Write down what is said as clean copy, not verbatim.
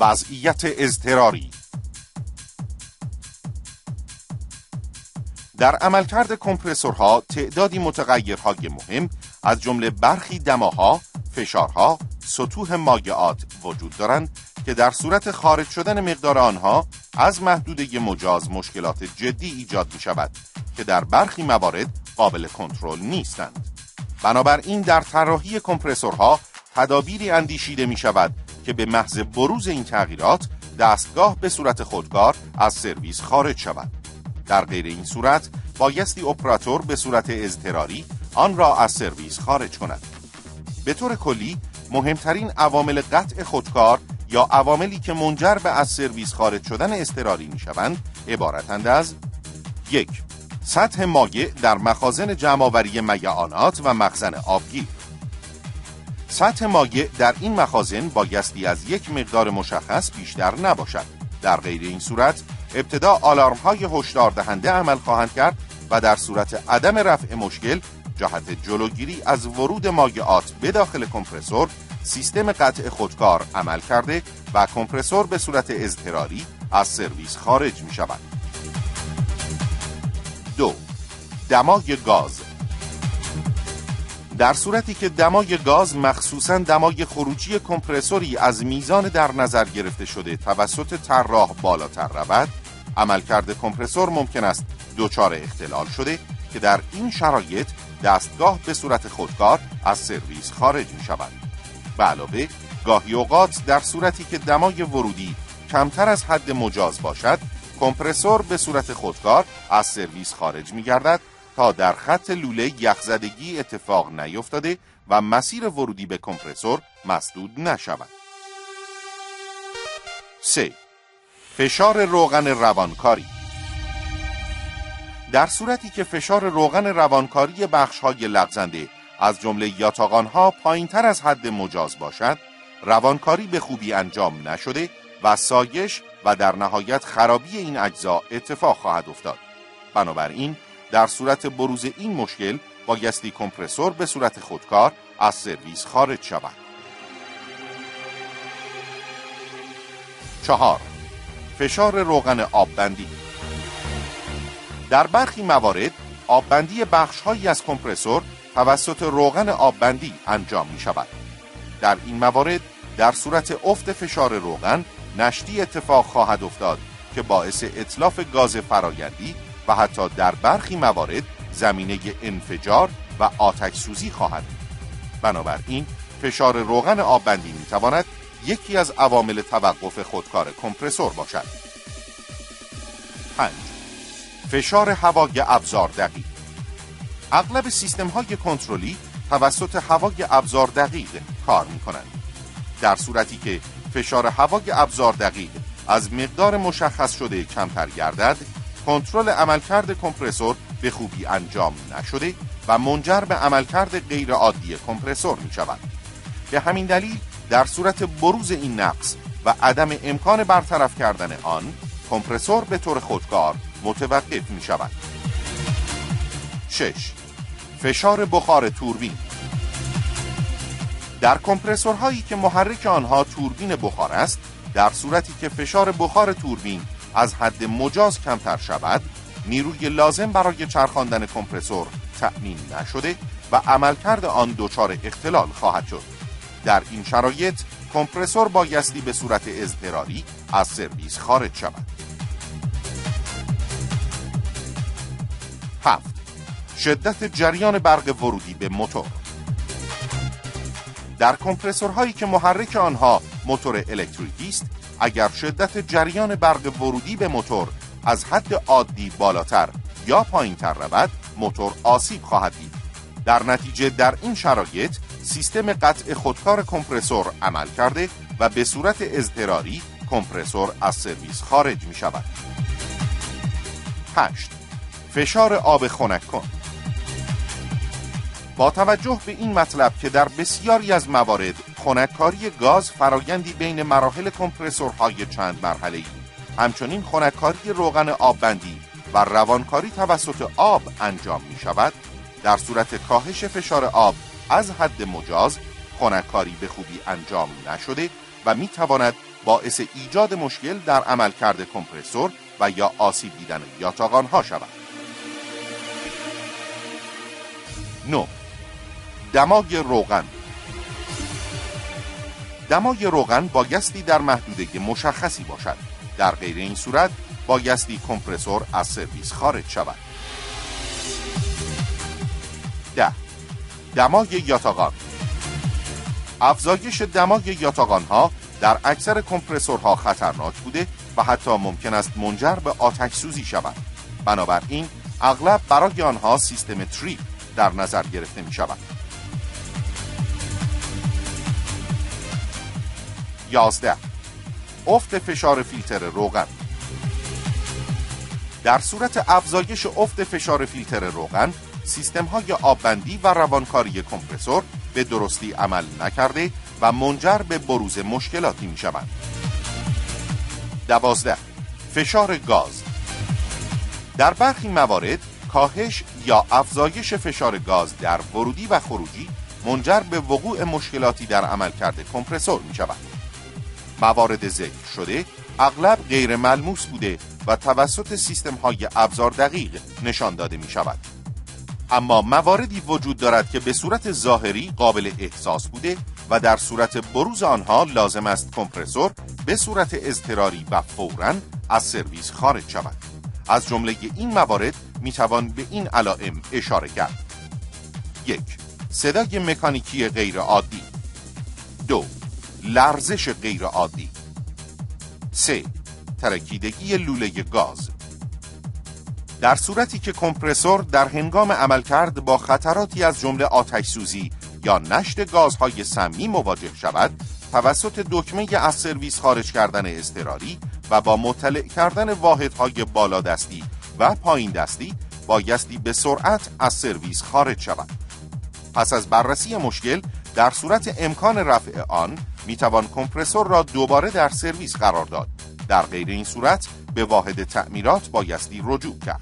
وضعیت اضطراری. در عملکرد کمپرسورها تعدادی متغیرهای مهم از جمله برخی دماها، فشارها، سطوح مایعات وجود دارند که در صورت خارج شدن مقدار آنها از محدوده مجاز مشکلات جدی ایجاد می شود که در برخی موارد قابل کنترل نیستند. بنابراین در طراحی کمپرسورها تدابیری اندیشیده می شود که به محض بروز این تغییرات دستگاه به صورت خودکار از سرویس خارج شود. در غیر این صورت بایستی اپراتور به صورت اضطراری آن را از سرویس خارج کند. به طور کلی مهمترین عوامل قطع خودکار یا عواملی که منجر به از سرویس خارج شدن اضطراری می شوند عبارتند از: 1. سطح مایع در مخازن جمع‌آوری میعانات و مخزن آبگیر. سطح مایع در این مخازن بایستی از یک مقدار مشخص بیشتر نباشد. در غیر این صورت ابتدا آلارم‌های هشدار دهنده عمل خواهند کرد و در صورت عدم رفع مشکل جهت جلوگیری از ورود مایعات به داخل کمپرسور سیستم قطع خودکار عمل کرده و کمپرسور به صورت اضطراری از سرویس خارج می شود. 2. دمای گاز. در صورتی که دمای گاز مخصوصاً دمای خروجی کمپرسوری از میزان در نظر گرفته شده توسط طراح بالاتر رود، عملکرد کمپرسور ممکن است دچار اختلال شده که در این شرایط دستگاه به صورت خودکار از سرویس خارج می شود. به علاوه گاهی اوقات در صورتی که دمای ورودی کمتر از حد مجاز باشد، کمپرسور به صورت خودکار از سرویس خارج می گردد تا در خط لوله یخزدگی اتفاق نیفتاده و مسیر ورودی به کمپرسور مسدود نشود. 3. فشار روغن روانکاری. در صورتی که فشار روغن روانکاری بخش‌های لغزنده از جمله یاتاقان‌ها پایین‌تر از حد مجاز باشد، روانکاری به خوبی انجام نشده و سایش و در نهایت خرابی این اجزا اتفاق خواهد افتاد. بنابراین در صورت بروز این مشکل بایستی کمپرسور به صورت خودکار از سرویس خارج شود. 4. فشار روغن آببندی. در برخی موارد آببندی بخش‌هایی از کمپرسور توسط روغن آببندی انجام می شود. در این موارد در صورت افت فشار روغن نشتی اتفاق خواهد افتاد که باعث اتلاف گاز فرایندی و حتی در برخی موارد زمینه انفجار و آتش سوزی خواهد بود. بنابراین فشار روغن آببندی می تواند یکی از عوامل توقف خودکار کمپرسور باشد. 5. فشار هوای ابزار دقیق. اغلب سیستم‌های کنترلی توسط هوای ابزار دقیق کار می‌کنند. در صورتی که فشار هوای ابزار دقیق از مقدار مشخص شده کمتر گردد، کنترل عملکرد کمپرسور به خوبی انجام نشده و منجر به عملکرد غیر عادی کمپرسور می‌شود. به همین دلیل در صورت بروز این نقص و عدم امکان برطرف کردن آن، کمپرسور به طور خودکار متوقف می‌شود. 6. فشار بخار توربین. در کمپرسورهایی که محرک آنها توربین بخار است، در صورتی که فشار بخار توربین از حد مجاز کمتر شود، نیروی لازم برای چرخاندن کمپرسور تأمین نشده و عملکرد آن دچار اختلال خواهد شد. در این شرایط کمپرسور بایستی به صورت اضطراری از سرویس خارج شود. 7. شدت جریان برق ورودی به موتور. در کمپرسورهایی که محرک آنها موتور الکتریکی است، اگر شدت جریان برق ورودی به موتور از حد عادی بالاتر یا پایین‌تر رود، موتور آسیب خواهد دید. در نتیجه در این شرایط سیستم قطع خودکار کمپرسور عمل کرده و به صورت اضطراری کمپرسور از سرویس خارج می شود. 8. فشار آب خنک کن. با توجه به این مطلب که در بسیاری از موارد خنککاری گاز فرایندی بین مراحل کمپرسورهای چند مرحله‌ای، همچنین خنککاری روغن آببندی و روانکاری توسط آب انجام می شود، در صورت کاهش فشار آب از حد مجاز خنککاری به خوبی انجام نشده و میتواند باعث ایجاد مشکل در عملکرد کمپرسور و یا آسیب دیدن یاتاقان‌ها شود. 9. دمای روغن. دمای روغن بایستی در محدوده مشخصی باشد. در غیر این صورت بایستی کمپرسور از سرویس خارج شود. 10. دمای یاتاقان. افزایش دمای یاتاقان‌ها در اکثر کمپرسورها خطرناک بوده و حتی ممکن است منجر به آتش سوزی شود. بنابراین اغلب برای آنها سیستم تریپ در نظر گرفته می شود. 11. افت فشار فیلتر روغن. در صورت افزایش افت فشار فیلتر روغن، سیستم‌های آببندی و روانکاری کمپرسور به درستی عمل نکرده و منجر به بروز مشکلاتی می‌شوند. 12. فشار گاز. در برخی موارد کاهش یا افزایش فشار گاز در ورودی و خروجی منجر به وقوع مشکلاتی در عملکرد کمپرسور می‌شود. موارد ذکر شده اغلب غیر ملموس بوده و توسط سیستم‌های ابزار دقیق نشان داده می‌شود. اما مواردی وجود دارد که به صورت ظاهری قابل احساس بوده و در صورت بروز آنها لازم است کمپرسور به صورت اضطراری و فوراً از سرویس خارج شود. از جمله این موارد میتوان به این علائم اشاره کرد. 1. صدای مکانیکی غیر عادی. 2. لرزش غیر عادی. 3. ترکیدگی لوله گاز. در صورتی که کمپرسور در هنگام عملکرد با خطراتی از جمله آتش سوزی یا نشت گازهای سمی مواجه شود، توسط دکمه از سرویس خارج کردن اضطراری و با مطلع کردن واحدهای بالادستی و پایین دستی بایستی به سرعت از سرویس خارج شود. پس از بررسی مشکل، در صورت امکان رفع آن میتوان کمپرسور را دوباره در سرویس قرار داد. در غیر این صورت به واحد تعمیرات بایستی رجوع کرد.